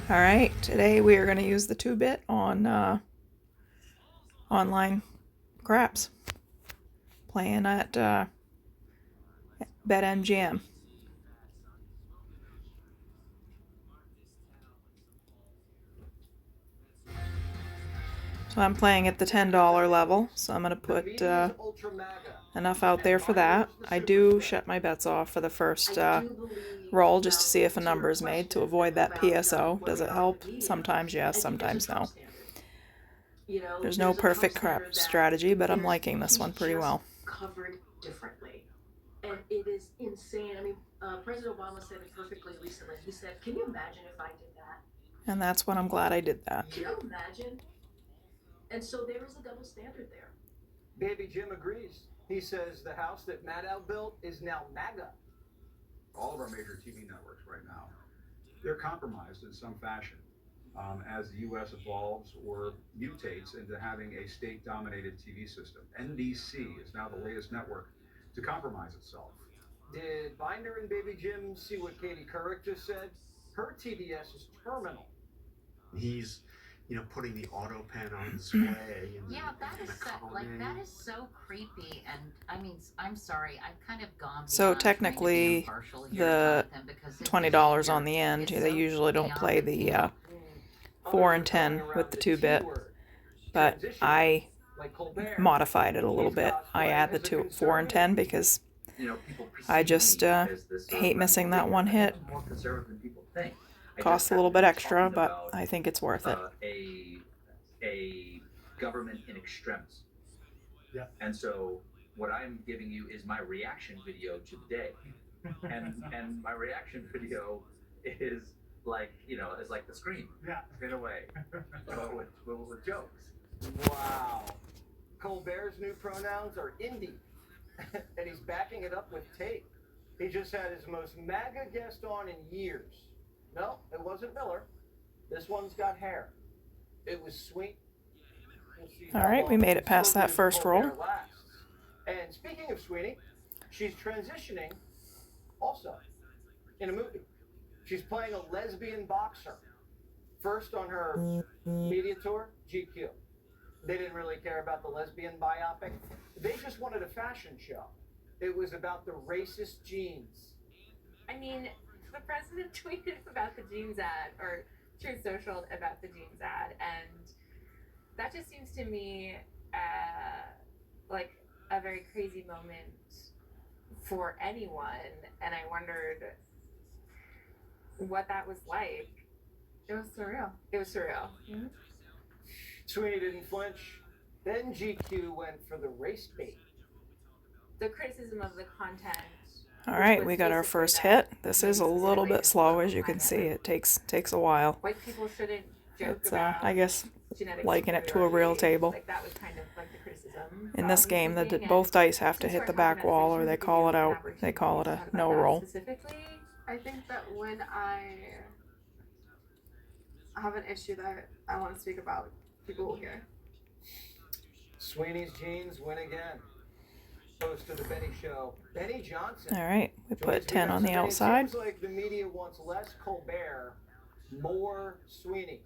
Alright, today we are going to use the 2-bit on online craps. Playing at BetMGM. So I'm playing at the $10 level, so I'm going to put enough out there for that. I do shut my bets off for the first roll just to see if a number is made to avoid that PSO. Does it help? Sometimes yes, sometimes no. There's no perfect crap strategy, but I'm liking this one pretty well. Covered differently. And it is insane. I mean, President Obama said it perfectly recently. He said, "Can you imagine if I did that?" And that's when I'm glad I did that. Can you imagine? And so there is a double standard there. Baby Jim agrees. He says the house that Maddow built is now MAGA. All of our major TV networks right now, they're compromised in some fashion as the U.S. evolves or mutates into having a state-dominated TV system. NBC is now the latest network to compromise itself. Did Binder and Baby Jim see what Katie Couric just said? Her TBS is terminal. He's, putting the auto pen on display. Yeah, that is so creepy. And I mean, I'm sorry, I've kind of gone. So technically, the $20 on the end, they usually don't play the 4 and 10 with the 2-bit, but I modified it a little bit. I add the 4 and 10 because I just hate missing that one hit. Costs a little bit extra, but I think it's worth it. A government in extremis. Yeah. And so what I'm giving you is my reaction video today. and my reaction video is like, it's like the Scream. Yeah. In a way. But with jokes. Wow. Colbert's new pronouns are indie. And he's backing it up with tape. He just had his most MAGA guest on in years. No, it wasn't Miller. This one's got hair. It was sweet. Alright, we made it past that first roll. And speaking of Sweeney, she's transitioning also in a movie. She's playing a lesbian boxer. First on her media tour, GQ. They didn't really care about the lesbian biopic. They just wanted a fashion show. It was about the racist jeans. I mean, the president tweeted about the jeans ad, or Truth Social about the jeans ad, and that just seems to me like a very crazy moment for anyone, and I wondered what that was like. It was surreal. Mm-hmm. Sweeney didn't flinch. Then GQ went for the race bait. The criticism of the content. Alright, we got our first hit. This is a little bit slow, as you can see. It takes a while. White people shouldn't joke It's, about I guess, liking it to a real table. Like that was kind of like the criticism. In this game, both dice have to hit the back wall or they call it out. They call it a no roll. Specifically, I think that when I have an issue that I want to speak about, people will hear. Sweeney's jeans win again. Host of the Benny Show, Benny Johnson. Alright, we put 10 on the outside. It seems like the media wants less Colbert, more Sweeney.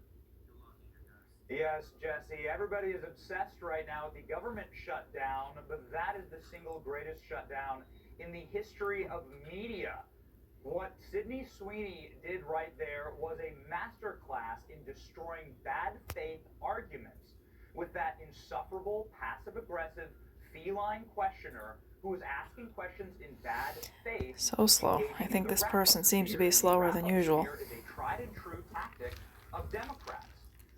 Yes, Jesse, everybody is obsessed right now with the government shutdown, but that is the single greatest shutdown in the history of media. What Sydney Sweeney did right there was a masterclass in destroying bad faith arguments with that insufferable, passive-aggressive, feline questioner who was asking questions in bad faith. So slow. I think this person seems to be slower than usual. Is a tried and true tactic of Democrats.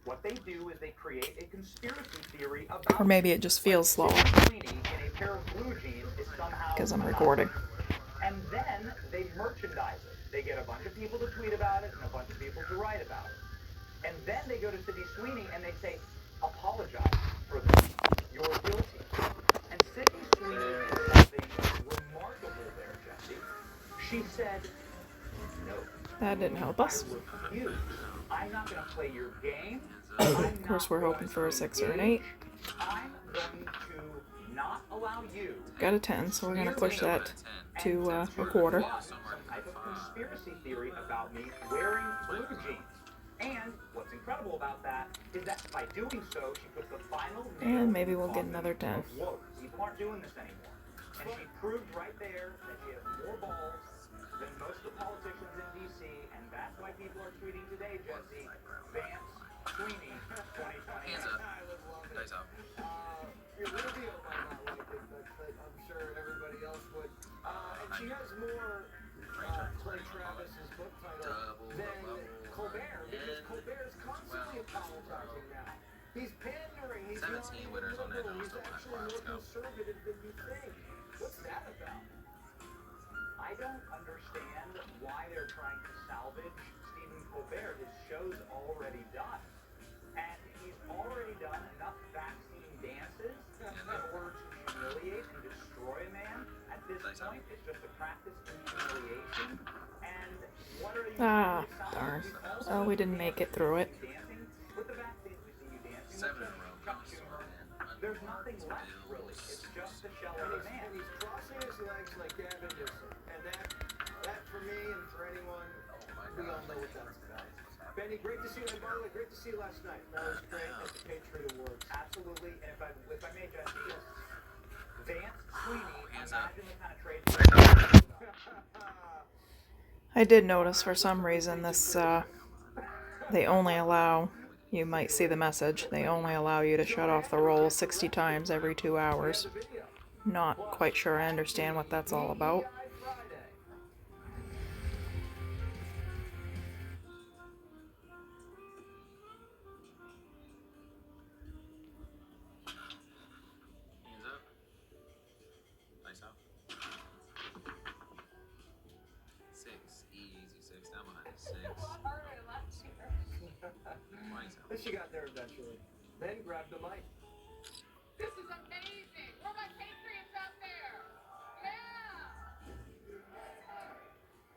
What they do is they create a conspiracy theory about, or maybe it just feels slower because I'm recording. And then they merchandise it. They get a bunch of people to tweet about it and a bunch of people to write about it. And then they go to Sydney Sweeney and they say, apologize for this. You're guilty. And Sydney Sweeney did something remarkable there, Jesse. She said, no. That didn't help us. I refuse. I'm not going to play your game. Of course, we're hoping for a 6 or an 8. I'm going to not allow you. Got a 10, so we're gonna push that to a quarter. Some type of conspiracy theory about me wearing blue jeans. And what's incredible about that is that by doing so, she puts the final nail And maybe we'll in the get another 10. coffin of woke. People aren't doing this anymore. And she proved right there that she has more balls than most of the politicians in D.C. And that's why people are tweeting today, Jesse. Vance, Sweeney, 2020. Hands up. I would love it. Guys up. Your video might not like it, but I'm sure everybody else would. And she has more Clay Travis's book title than Colbert, because Colbert's constantly apologizing now. He's pandering. He's 17 winners on that. He's actually more conservative than you think. What's that about? I don't understand why they're trying to salvage Stephen Colbert. His show's already done. And he's already done enough vaccine dances in order to humiliate and destroy a man. At this point, it's just a practice in humiliation. And what are you Ah, doing to salvage darn. these also Oh, we didn't make it through it. dancing? With the vaccines, we see you dancing. 7 in a with row. Chuck Schumer. There's nothing left, really. It's just the shell of a man. And he's crossing his legs like Gavin Newsom. And that for me and for anyone, we all know what that's about. Benny, great to see you. And by the way, great to see you last night. That was great at the Patriot Awards. Absolutely. And if I may, Jesse, Vance, Sweeney, Hands up. imagine the kind of trade. I did notice for some reason this, they only allow, you might see the message, they only allow you to shut off the roll 60 times every 2 hours. Not quite sure I understand what that's all about. Hands up. Nice out. 6. Easy 6. Down behind the 6. Twice out. Then she got there eventually. Then grabbed the mic. This is amazing. Where are my patriots out there? Yeah.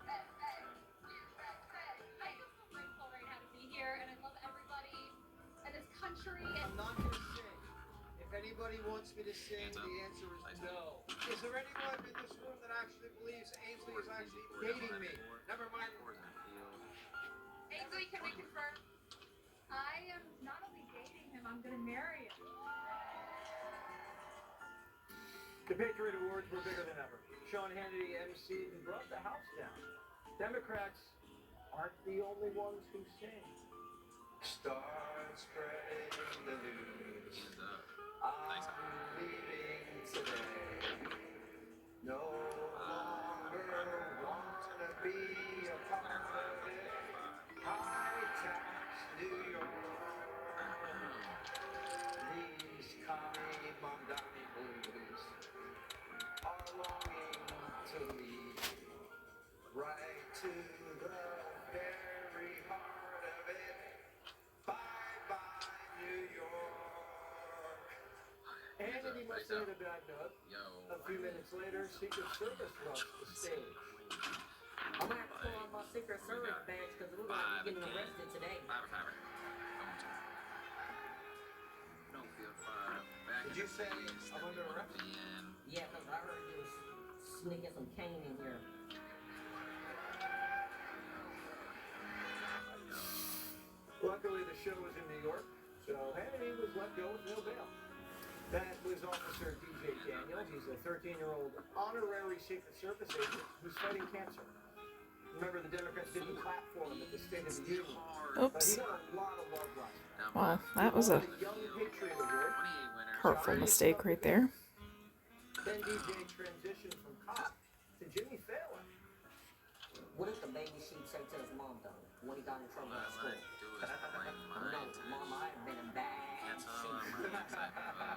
I am so grateful right now to be here, and I love everybody and this country. I'm not going to sing. If anybody wants me to sing, the answer is no. Is there anyone in this room that actually believes Ainsley is actually dating me? Never mind. Ainsley, can we confirm? I am not only dating him, I'm gonna marry him. The Patriot Awards were bigger than ever. Sean Hannity emceed and brought the house down. Democrats aren't the only ones who sing. Start spreading the news. Hands up. I'm leaving today. No longer wanna be a part of it. High tax New York. These commie Mondani blues are longing to lead right to the very heart of it. Bye bye New York. And he must have hit a bad note. Yo. A few minutes later, Secret Service rushed the stage. I'm gonna have to pull out my Secret Service badge because we're gonna be getting arrested today. 5 or 5. Don't feel 5. Back Did in you the say face, I'm then under we wanna arrest? be in. Yeah, because I heard you was sneaking some cane in here. Luckily, the show was in New York, so Hannity was let go with no bail. That was Officer DJ Daniel. He's a 13-year-old honorary Secret Service agent who's fighting cancer. Remember, the Democrats didn't clap for him at the State of the Union. But he Oops. got a lot of love last night. Well, that was a The Young Patriot Award. 28 winners. hurtful mistake right there. Then DJ transitioned from cop to Jimmy Fallon. What did the baby sheep say to his mom though when he got in trouble All at I school? like to do is play my No, taste. Mom, I've been a bad That's all I'm sheep. really excited about.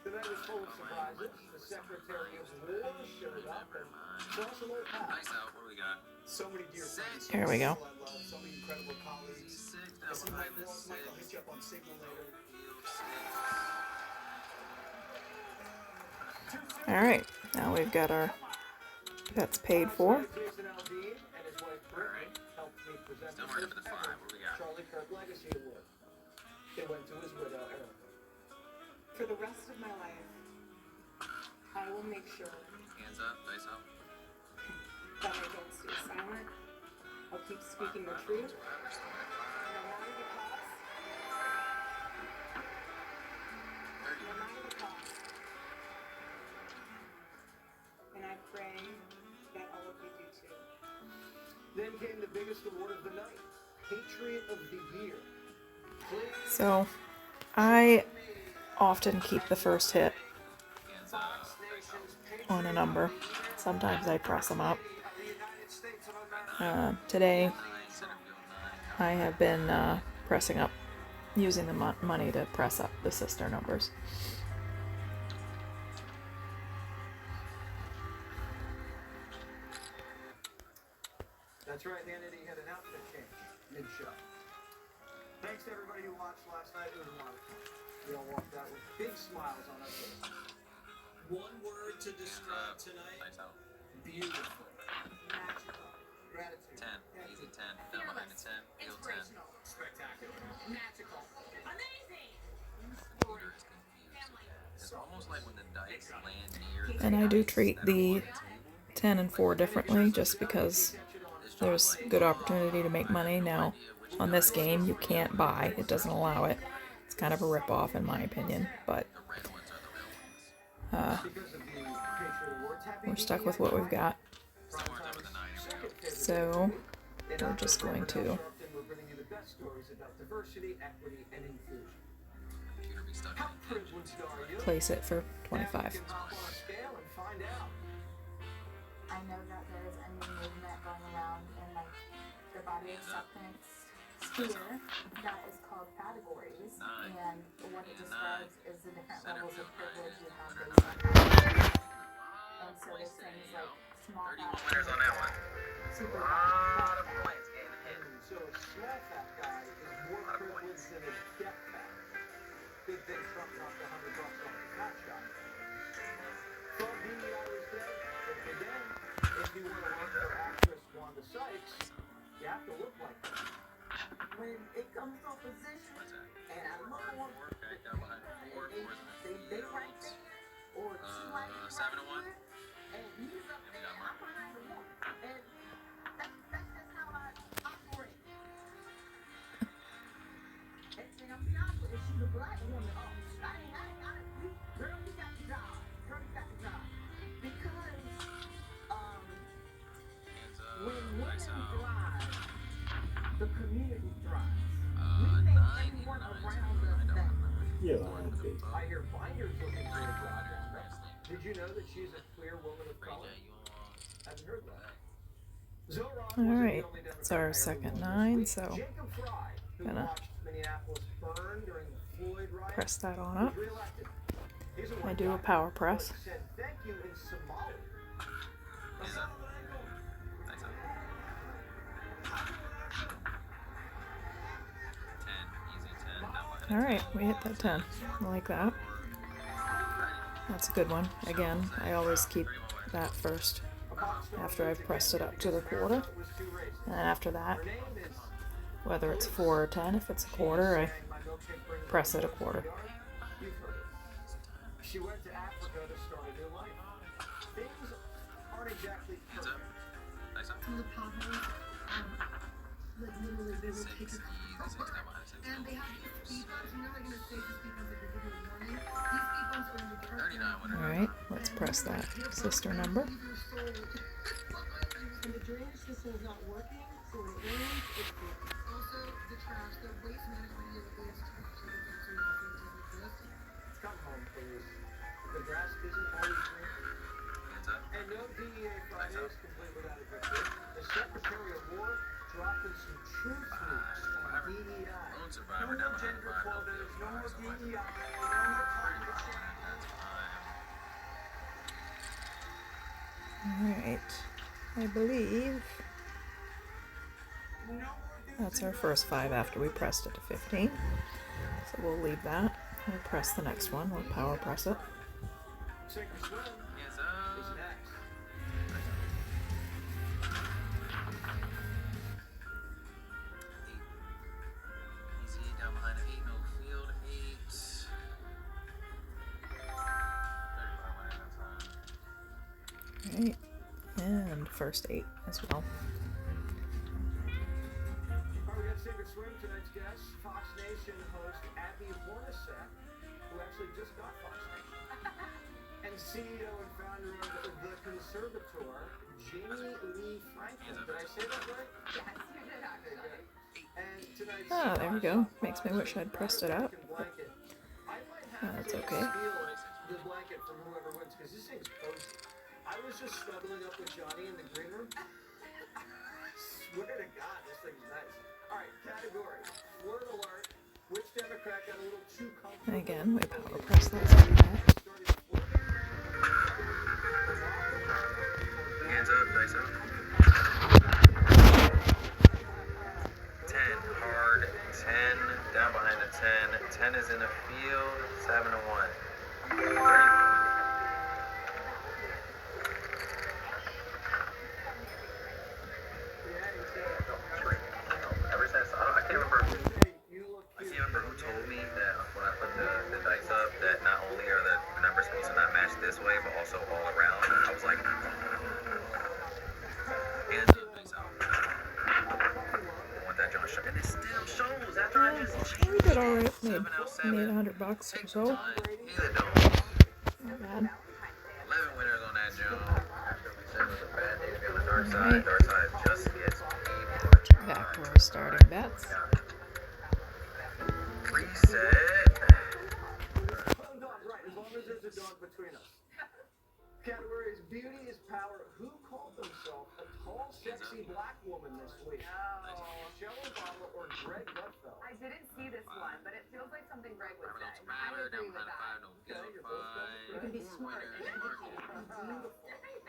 The night was full of surprises. The Secretary of War showed up and saw some old pals. Nice out. What do we got? So many dear friends. There we go. People I love, so many incredible colleagues. 6 I down see Mike behind the Wong. Mike, I'll 6. hit you up on Signal later. All right, now we've got our bets paid for. Jason Aldean and his wife Brittany helped me present Still the working first for the 5. ever What do we got? Charlie Kirk Legacy Award. It went to his widow, Erica. For the rest of my life, I will make sure Hands up, dice up. that I don't stay silent. I'll keep speaking the truth, no matter the cost. No matter the cost. And I pray that all of you do too. Then came the biggest award of the night, Patriot of the Year. So I often keep the first hit Hands up. on a number. Sometimes I press them up. Today I have been pressing up, using the money to press up the sister numbers. That's right, Hannity had an outfit change mid-show. Thanks to everybody who watched last night. It was a lot of fun. We all walked out with big smiles on our faces. One word to describe tonight. Dice out. Beautiful. Magical. Gratitude. 10. Easy 10. Down behind the 10. Field 10. Spectacular. Magical. Amazing. Peter is confused. It's almost like when the dice land near the And I do dice treat that the are on table. 10 and 4 differently, just because there's good opportunity to make money. Now, on this game, you can't buy. It doesn't allow it. It's kind of a rip-off, in my opinion, but The red ones are the real ones. Because of the Patriot Awards, happy we're stuck with BDI what we've got. Somewhere over the 9 here we go. So, we're just going to We're bringing you the best stories about diversity, equity, and inclusion. Computer be stuck How in it. privileged are you? place it for 25. You can hop on a scale and find out. I know that there's a new movement going around in like the body acceptance sphere that is called categories, and what it describes is the different levels of privilege you have based on your age. And so there's things like small 31 fat, winners on that one. super A fat, lot fat of fat. points getting hit. So a small fat guy is more privileged than a deaf fat. Good thing Trump knocked $100 off the fat shot. From DEI was dead, but again, if you want to work for actress Wanda Sykes, you have to look like her. When it comes to a position, What's that? and I look on, Okay, down behind 4. 4 is they rank me, or she rank me 7 to 1. and he's up there, I'm behind the one. And that's just how I operate. Next thing I'm shocked with is she's a black woman. Oh, girl, you got the job. Girl, you got the job. Because, Hands when up. women Dice out. thrive, the community thrives. 9. Everyone around us that I hear Binder's looking for a job. Did you know that she's a queer woman of color? Haven't heard that. Zoran wasn't the Alright, only that's our Democrat second hired 9, this so week. Jacob Fry, who gonna watched Minneapolis burn during the Floyd riots, press that on was up. reelected. He's a I white do a guy power who press. said thank you in Somali. Hands up. Dice out. 10. Easy 10. Down behind the Alright, 10. we hit that 10. I like that. That's a good one. Again, I always keep that first after I've pressed it up to the quarter. And then after that, whether it's 4 or 10, if it's a quarter, I press it a quarter. You've heard it. She went to Africa to start a new life. Things aren't exactly Hands up. perfect. Dice out. the potholes, like literally they will 6. take Easy a 6. Down behind 6. and they have these speed bumps, and they're not gonna say the speed bumps that they're giving a warning. These speed bumps are in the dark. 39 winners. Alright, let's press that sister number. And the drainage system is not working, so when it rains, it's leaking. Also, the trash, the waste management here is trash. It is actually not going to exist. Come home, please. The grass isn't always green. Hands up. And no DEA Fridays complete without a victory. The Secretary of War dropping some truth nukes on DEI. Lone No survivor more down behind gender 5. quotas, no more So much. DEI, no more climate change. That's 5. Alright, I believe that's our first 5 after we pressed it to 15. So we'll leave that. We'll press the next one. We'll power press it. Sink or swim Hands is up. next. Easy down behind 8. No field 8. first 8 as well. All right, we got Sacred Swim, tonight's guest, Fox Nation host Abby Hornacek, who actually just got Fox Nation, and CEO and founder of The Conservator, Jamie Lee Franklin. Did I say that right? Yes, you did actually. And tonight's Ah, there we go. Makes me wish I'd pressed it up. blanket. I might have That's to okay. steal the blanket from whoever wins, because this thing's cozy. I was just snuggling up with Johnny in the green room. I swear to God, this thing's nice. All right, category. Word alert. Which Democrat got a little too comfortable? And again, we power press that so Hands up, dice up. 10, hard, 10, down behind the 10. 10 is in the field, 7 to 1. 30. Ever since, I can't remember who told me that when I put the dice up, that not only are the numbers supposed to not match this way, but also all around. I was like, hands up, dice out. I want that John show. And it still shows after I just changed we did alright. Made $100 or so. Either don't. Not bad. 11 winners on that John. After we said it was a bad day to be on the dark side. Alright. Dark side just gets paid. Back to our starting bets. Reset. Right, as long as there's a dog between us. Category is Beauty is Power. Who called themselves a tall, sexy black woman this week? Michelle Obama or Greg Gutfeld? I didn't see this one, but it feels like something Greg would say. I agree with that. You can be smart and educated and beautiful.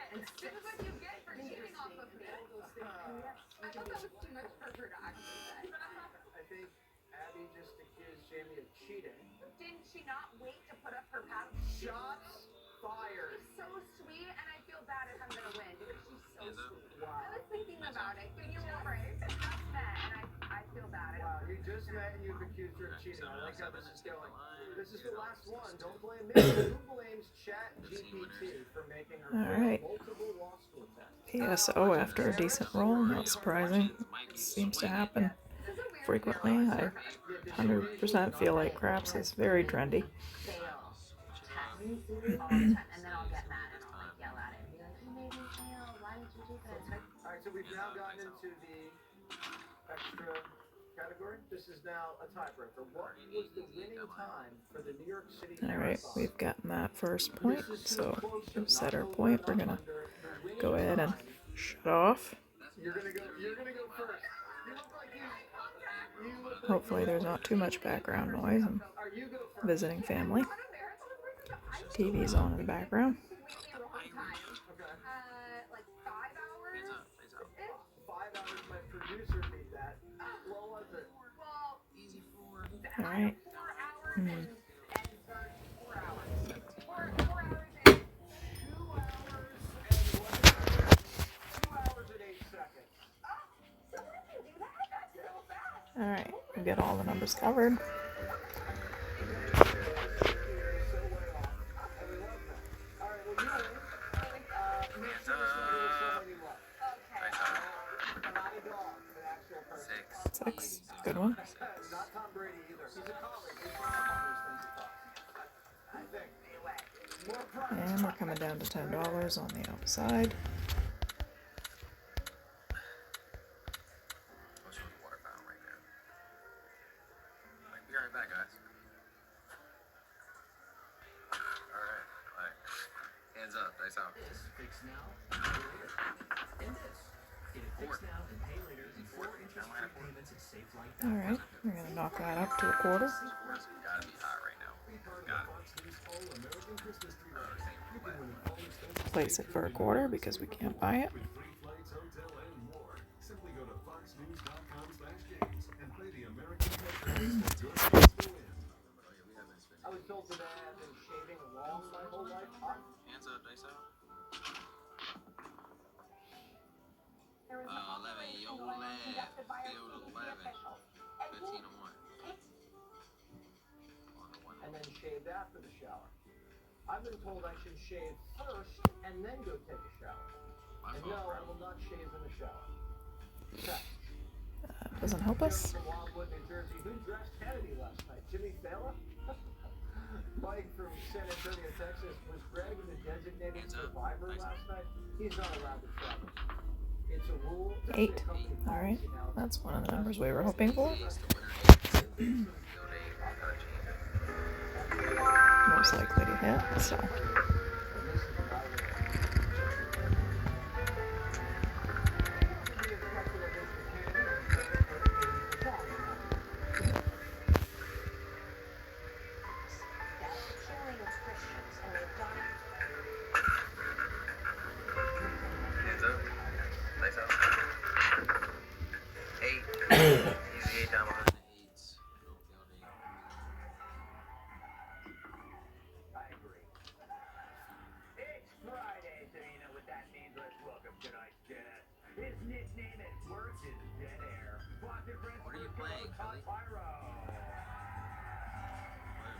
This is what you get for cheating off of me. I thought that was too much for her to actually say. I think Abby just accused Jamie of cheating. Didn't she not wait to put up her paddle? Shots fired. She's so sweet, and I feel bad if I'm gonna win because she's so sweet. Wow. I was thinking about it. Give me a break. We just met, and I feel bad. Wow, you just met and you've accused her of cheating. I like how this is going. This is the last one. Don't blame me. Who blames ChatGPT for making her Alright. multiple law school tests? PSO after a decent roll, not surprising. Seems to happen frequently. I 100% feel like craps is very trendy. All the time, and then I'll get mad and I'll like yell at it and be like, "You made me fail. Why did you do this?" All right, so we've now gotten into the extra category. This is now a tiebreaker. What was the winning time for the New York City Alright, Marathon? we've gotten that first point, so to set our point, we're gonna go ahead and shut off. You're gonna go first. You look like you Hopefully there's not too much background noise. I'm visiting family. TV's on in the background. Like 5 hours. 5 hours. My producer beat that. What was it? Well, Easy 4. Alright. 4 hours and 4 hours. 4 hours and 2 hours and 8 seconds. So when did you do that? That's so fast. Alright, we get all the numbers covered. Hands up. Dice up. 6. Good one. Not Tom Brady either. He's a colleague. I think. And we're coming down to $10 on the outside. What's with the water fountain right now? Like, be right back, guys. Alright. Hands up, dice out. Fix now, pay later. And this. Get it fixed now and pay later before interest-free payments and safe like that. Alright, we're gonna knock that up to a quarter. Gotta be hot right now. Got it. Place it for a quarter because we can't buy it. Simply go to foxnews.com/games and play the American I was told today I've been shaving long my whole life. Hands up, dice out. There was an 11, yo, lad. Field 11. 15 to 1. On the 1. And then shaved after the shower. I've been told I should shave first and then go take a shower. And no, I will not shave in the shower. Check. Doesn't help us. From Wildwood, New Jersey. Who dressed Kennedy last night? Jimmy Fallon? Mike from San Antonio, Texas. Was Greg the designated survivor last night? He's not allowed to travel. It's a rule. 8. All right. That's one of the numbers we were hoping for. Most likely to hit, so. Hands up. Nice out. 8. Easy 8 down behind. I agree. It's Friday, so you know what that means. Let's welcome tonight's guest. His nickname at work is Dead Air. What are you playing, Kelly?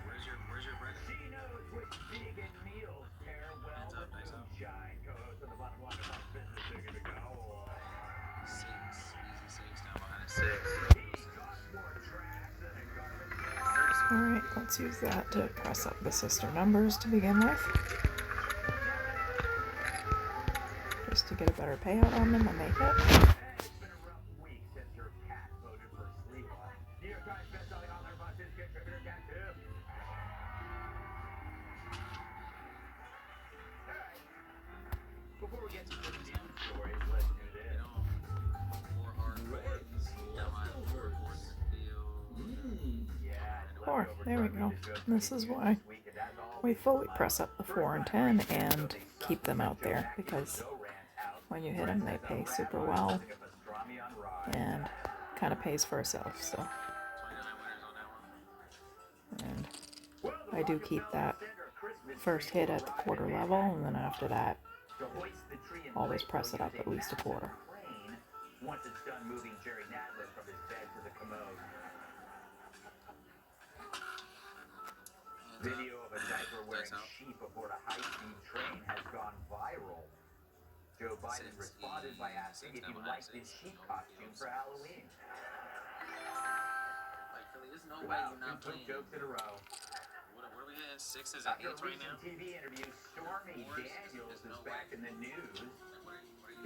Where's your brother? She knows which vegan meals pair well with moonshine. Co-host of the Bottom Line of Business, Bigger to Go. 6. Easy 6 down behind a 6. Alright, let's use that to press up the sister numbers to begin with. Just to get a better payout on them when they hit. It's been a rough week since your cat voted for sleep. New York Times bestselling author Boston's contributor cat too. Alright. Before we get to the news stories, let's do this. 4 hard ones. Down behind 4 towards the field. Yeah. 4. There we go. This is why we fully press up the 4 and 10 and keep them out there, because when you hit them they pay super well and kind of pays for itself. So, and I do keep that first hit at the quarter level, and then after that always press it up at least a quarter. Once it's done moving Jerry Nadler from his bed to the commode. Video of a diaper wearing sheep aboard a high-speed train has gone viral. Joe Biden responded by asking if he liked his sheep costume for Halloween. Like, Philly, there's no way you're not playing. Jokes in a row. What are we at? 6 is at 8 right now? TV interview, Stormy Daniels is back in the news.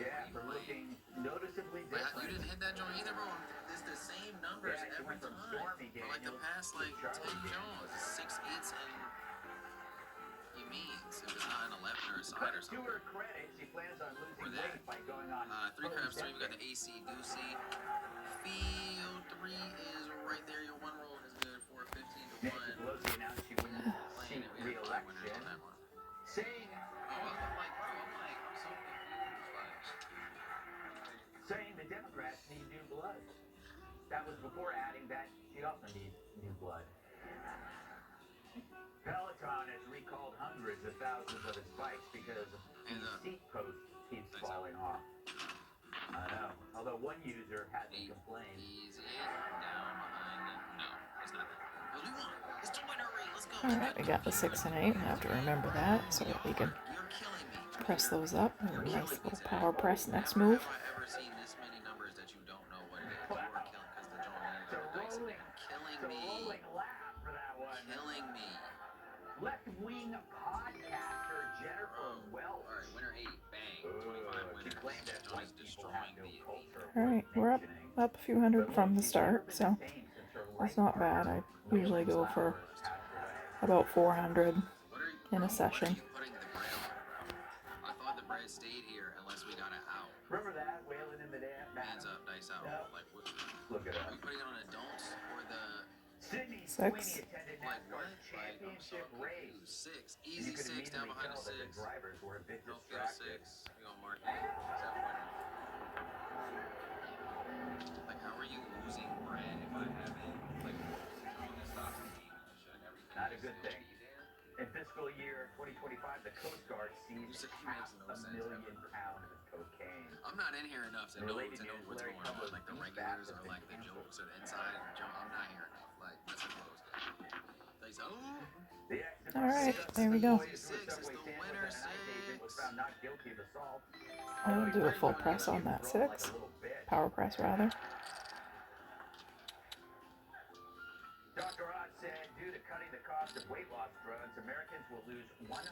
Yeah, for looking noticeably different. You didn't hit that joint either, bro. It's the same numbers every time. For like the past, like, 10 joints. 6 8s and you mean if it's not an 11 or a side or something. To her credit, she plans on losing weight by going on 3 crabs 3, we got the AC Goosey. Field 3 is right there. Your 1 roll is good for 15 to 1. Nancy Pelosi announced she wouldn't seek re-election, saying the Democrats need new blood. That was before adding that she also needs new blood. Peloton has recalled hundreds of thousands of its bikes because the seat post keeps falling off. I know. Although one user hasn't complained. Easy down behind. No, it's not that. What do we want? It's the winner rate. Let's go. Alright, we got the 6 and 8. I have to remember that so that we can press those up. And a nice little power press next move. Have I ever seen this many numbers that you don't know what it is? You are killing because the joint killing me. Killing me. Left-wing podcaster Jennifer Welch. Alright, winner 8. Bang. 25 winners. Joint is destroying the Alright, we're up a few hundred from the start, so that's not bad. I usually go for about 400 in a session. I thought the bread stayed here unless we got it out. Remember that wailing in the dam? Hands up, dice out. No. Like, what? Look at Are us. we putting it on a don'ts or the 6. Attended like what? championship race. 6. Easy 6 down behind the 6. The drivers were a bit No field distracted. 6. We gonna mark it. Like, how are you losing bread if I haven't like on the stocks team? Everything Not a good still thing. be there? In fiscal year 2025, the Coast Guard seized half no a sense million ever. pounds of cocaine. I'm not in here enough to know Related what's news, going Larry on. Kudlow's Like the beef regulars bath or has like the been jokes or the inside joke. I'm not here enough. Like that's what goes there. Like, oh, The accident Alright, there we go. 6 is the winner. 6. found not guilty of assault. I'll do a full press on that 6. Power press, rather. Dr. Oz said due to cutting the cost of weight loss drugs, Americans will lose 135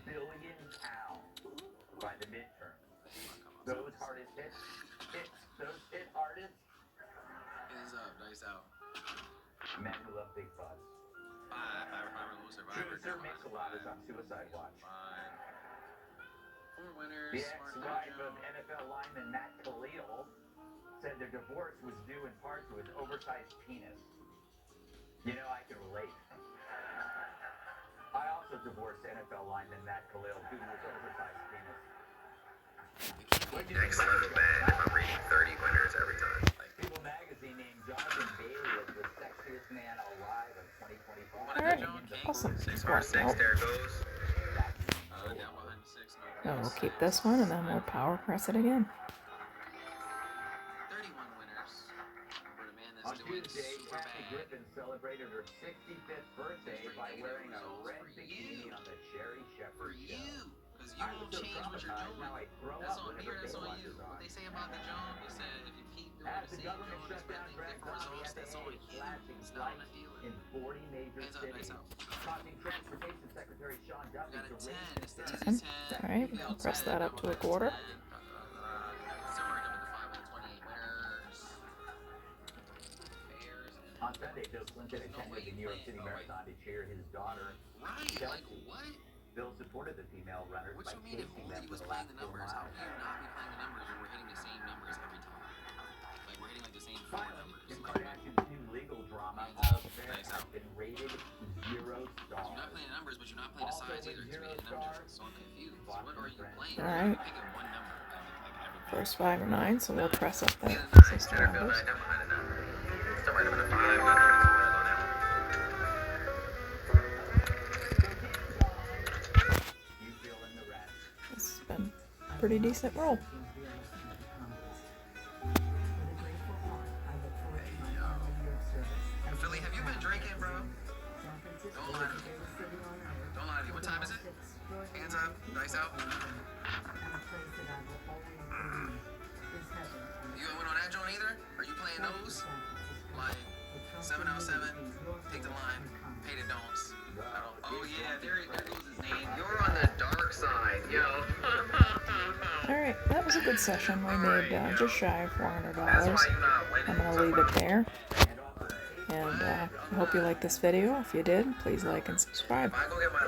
billion pounds by the midterm. Those hardest hits, those hit hardest. Hands up, dice out. Men who love big butts. Producer Mix-a-Lot is on Suicide Watch. 4 winners. The ex-wife of NFL lineman Matt Khalil said their divorce was due in part to his oversized penis. You know, I can relate. I also divorced NFL lineman Matt Khalil due to his oversized penis. Next level bad if I'm reading 30 winners every time. People magazine named Jonathan Bailey as the sexiest man alive in 2024. Alright, awesome. 6 for 6, there goes. Down behind the 6. Now we'll keep this one and then we'll power press it again. 31 winners. For the man On that's doing Tuesday, super Kathy bad. Griffin celebrated her 65th birthday by wearing a red bikini on the Sherry Shepherd show. Because you won't change what you're doing. Now I throw That's up on whenever here, that's on Baywatch you. is What on. they say about the Jones, they said if you keep doing As the the same government Jones, shutdown expecting drags different on, the results, that's FAA on is you. slashing It's not on the flights dealer. in 40 major Hands up, cities, dice out. causing Transportation Secretary Sean You Duffy got to a 10. raise It's the concerns easy 10. that Alright, female press that up to a quarter. Separating them into 5 with 28 winners. Bears and On Sunday, Bill Clinton attended the New York City Marathon to cheer his daughter, right, like Chelsea. what? Bill supported the female runners What by you mean if chasing only them he for was the playing last the 4 numbers? How miles. can you not be playing the numbers when we're hitting the same numbers every time? Like we're hitting like the same 4 Finally, numbers. Kim Like, Kardashian's new legal drama, Hands All up, Fair, dice has out. been rated 0 you're stars. not playing the numbers, but you're not playing the Also sides with either. 'Cause we 0 hit numbers. stars, So I'm confused. Boston What are you Friends. playing? Alright. You're picking one number. Like every First 5 or 9, so we'll press up that Center 6 field numbers. 9 down behind the 9. Still right up in the 5. Got 32 winners on that one. You fill in the rest. This has been a pretty decent roll. Philly, have you been drinking, bro? Don't lie to me. Don't lie to me. What time is it? Hands up, dice out. You ain't went on that joint either? Are you playing those? Like 7 out of 7, take the line, pay the don'ts. Oh yeah, there goes his name. You're on the dark side, yo. Alright, that was a good session. We made just shy of $400. That's why you're not winning. I'm going to leave it there. And I hope you liked this video. If you did, please like and subscribe. If I go get my